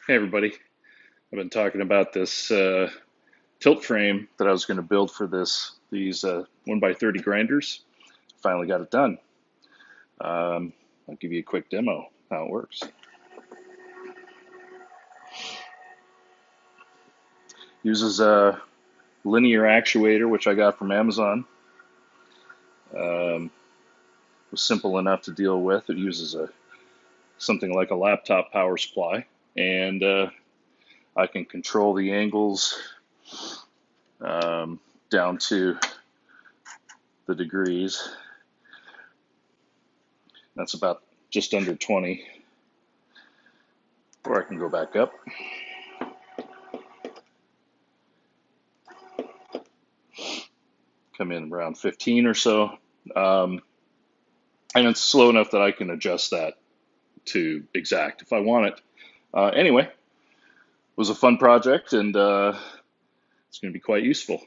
Hey everybody, I've been talking about this tilt frame that I was going to build for these 1x30 grinders. Finally got it done. I'll give you a quick demo how it works. Uses a linear actuator which I got from Amazon. Was simple enough to deal with. It uses something like a laptop power supply, and I can control the angles down to the degrees. That's about just under 20. Or I can go back up. Come in around 15 or so. Um, and it's slow enough that I can adjust that to exact if I want it. Anyway, it was a fun project, and it's going to be quite useful.